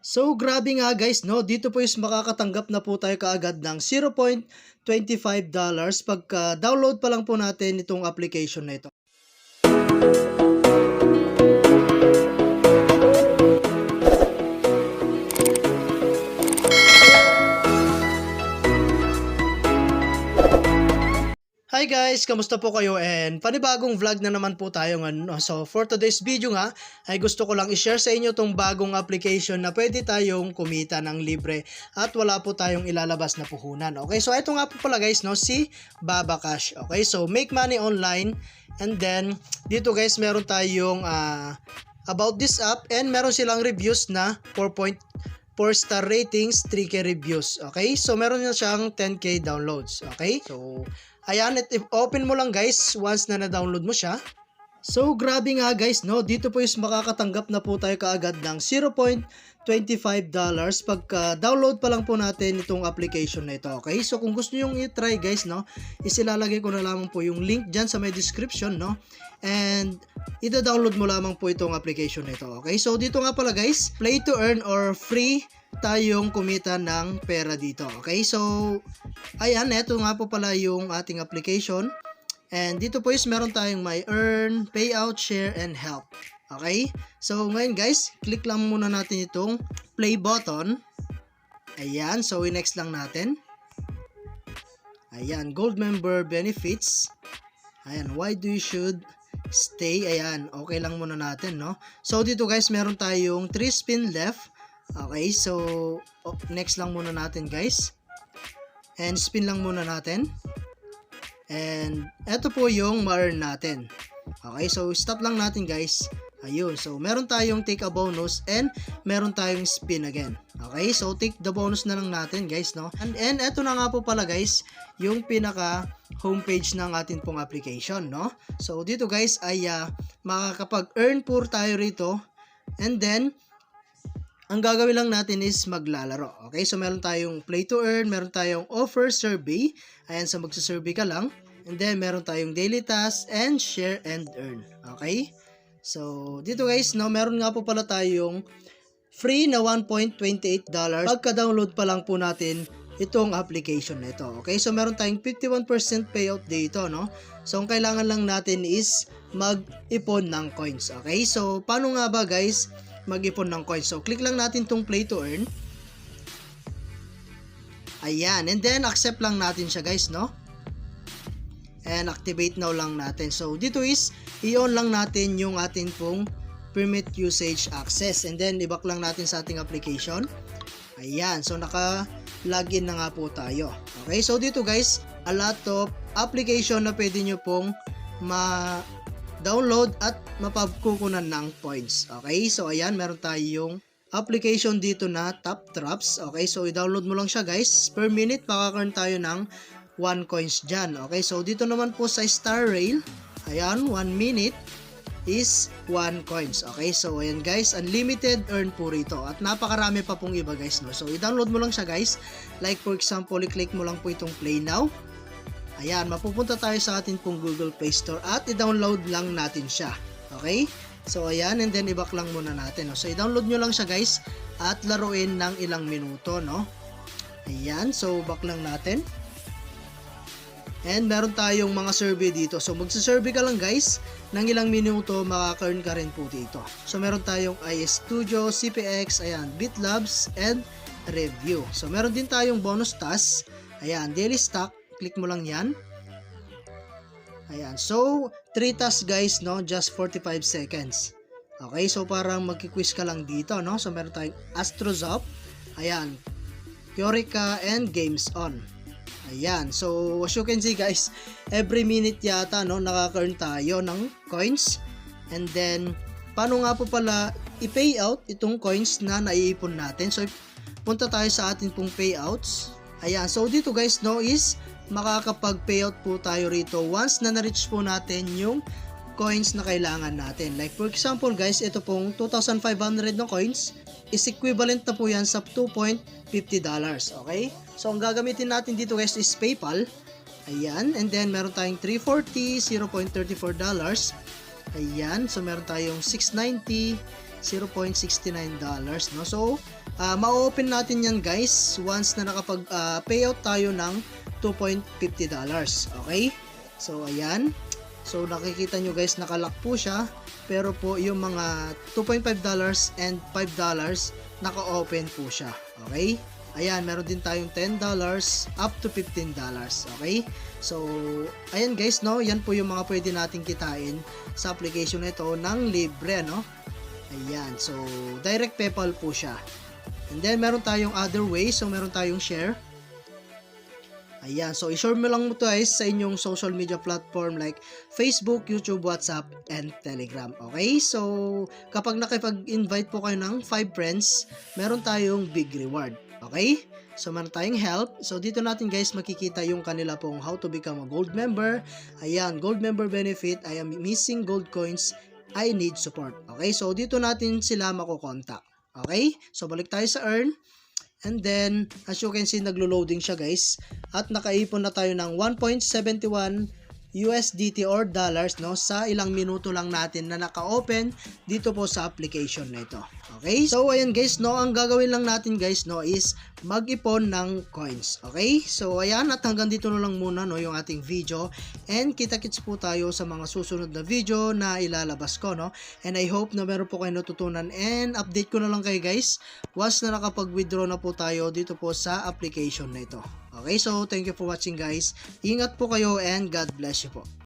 So grabe nga guys, no, dito po is makakatanggap na po tayo kaagad ng $0.25 pagka download pa lang po natin itong application na ito. Hi guys, kamusta po kayo? And panibagong vlog na naman po tayo ngayon. So for today's video nga, ay gusto ko lang i-share sa inyo tong bagong application na pwede tayong kumita ng libre at wala po tayong ilalabas na puhunan. Okay, so ito nga po pala guys, no, si BabaCash. Okay, so make money online, and then dito guys meron tayong about this app, and meron silang reviews na 4.4 star ratings, 3K reviews. Okay, so meron na siyang 10K downloads. Okay, so ayan, open mo lang guys once na na-download mo siya. So grabe nga guys, no, dito po is makakatanggap na po tayo kaagad ng $0.25 pagka download pa lang po natin itong application na ito. Okay, so kung gusto nyo i-try guys, no, isilalagay ko na lamang po yung link dyan sa may description, no, and ida-download mo lamang po itong application na ito. Okay, so dito nga pala guys, play to earn or free tayong kumita ng pera dito. Okay, so ayan, ito nga po pala yung ating application. And dito po is meron tayong may earn, payout, share, and help. Okay, so ngayon guys, click lang muna natin itong play button. Ayan, so i-next lang natin. Ayan, gold member benefits. Ayan, why do you should stay? Ayan, okay lang muna natin, no? So dito guys, meron tayong 3 spin left. Okay, so next lang muna natin guys, and spin lang muna natin, and eto po yung ma-earn natin. Okay, so stop lang natin guys. Ayun, so meron tayong take a bonus and meron tayong spin again. Okay, so take the bonus na lang natin guys, no? And eto na nga po pala guys yung pinaka homepage ng atin pong application, no? So dito guys ay makakapag-earn po tayo rito, and then ang gagawin lang natin is maglalaro. Okay, so meron tayong play to earn, meron tayong offer survey. Ayan, so magsasurvey ka lang. And then meron tayong daily task and share and earn. Okay, so dito guys, no, meron nga po pala tayong free na $1.28 pagka-download pa lang po natin itong application na ito. Okay, so meron tayong 51% payout dito, no? So ang kailangan lang natin is mag-ipon ng coins. Okay, so paano nga ba guys mag-ipon ng coins? So click lang natin tong play to earn. Ayan, and then accept lang natin siya guys, no? And activate now lang natin. So dito is i-on lang natin yung ating pong permit usage access, and then i-back lang natin sa ating application. Ayan, so naka-login na nga po tayo. Okay, so dito guys, a lot of application na pwede nyo pong download at mapagkukunan ng points. Okay, so ayan, meron tayong application dito na Top Traps. Okay, so i-download mo lang siya guys. Per minute makaka-earn tayo ng 1 coins dyan. Okay, so dito naman po sa Star Rail, ayan, 1 minute is 1 coins. Okay, so ayan guys, unlimited earn po rito at napakarami pa pong iba guys, no? So i-download mo lang siya guys. Like for example, i-click mo lang po itong play now. Ayan, mapupunta tayo sa atin pong Google Play Store at i-download lang natin siya. Okay? So ayan, and then i-back lang muna natin, no? So i-download nyo lang siya guys at laruin ng ilang minuto, no? Ayan, so back lang natin. And meron tayong mga survey dito. So magsa-survey ka lang guys ng ilang minuto, makaka-earn ka rin po dito. So meron tayong IS Studio, CPX, ayan, BitLabs, and Review. So meron din tayong bonus task. Ayan, daily stock. Click mo lang yan. Ayan, so 3 tasks guys, no, just 45 seconds. Okay, so parang magki-quiz ka lang dito, no? So meron tayong Astrozop, ayan, Curica, and Games On. Ayan, so as you can see guys, every minute yata, no, nakaka-earn tayo ng coins. And then paano nga po pala i-pay out itong coins na naiipon natin? So punta tayo sa atin pong payouts. Ayan, so dito guys, no, is makakapag-payout po tayo rito once na na-reach po natin yung coins na kailangan natin. Like for example guys, ito pong 2,500 na coins is equivalent na po yan sa $2.50. Okay? So ang gagamitin natin dito guys is PayPal. Ayan, and then meron tayong 340, $0.34. Ayan, so meron tayong 690, $0.69, no? So, ma-open natin yan guys once na nakapag payout tayo ng $2.50. Okay? So, ayan. So, nakikita nyo guys, nakalock po siya. Pero po, yung mga $2.5 and $5, naka-open po siya. Okay? Ayan, meron din tayong $10 up to $15. Okay? So, ayan guys, no? Yan po yung mga pwede nating kitain sa application na ito ng libre, no? Ayan. So, direct PayPal po siya. And then, meron tayong other way. So, meron tayong share. Ayan. So, i-share mo lang mo to guys sa inyong social media platform like Facebook, YouTube, WhatsApp, and Telegram. Okay? So, kapag nakipag-invite po kayo ng 5 friends, meron tayong big reward. Okay? So, meron tayong help. So, dito natin guys makikita yung kanila pong how to become a gold member. Ayan, gold member benefit. I am missing gold coins. I need support. Okay? So, dito natin sila makukontak. Okay? So, balik tayo sa earn. And then, as you can see, naglo-loading siya guys. At nakaipon na tayo ng 1.71 USDT or dollars, no, sa ilang minuto lang natin na naka-open dito po sa application na ito. Okay? So, ayan guys, no, ang gagawin lang natin guys, no, is mag-ipon ng coins. Okay? So, ayan, at hanggang dito na lang muna, no, yung ating video. And kita-kits po tayo sa mga susunod na video na ilalabas ko, no. And I hope na meron po kayo natutunan. And update ko na lang kayo guys, once na nakapag-withdraw na po tayo dito po sa application na ito. Okay, so thank you for watching guys. Ingat po kayo and God bless you po.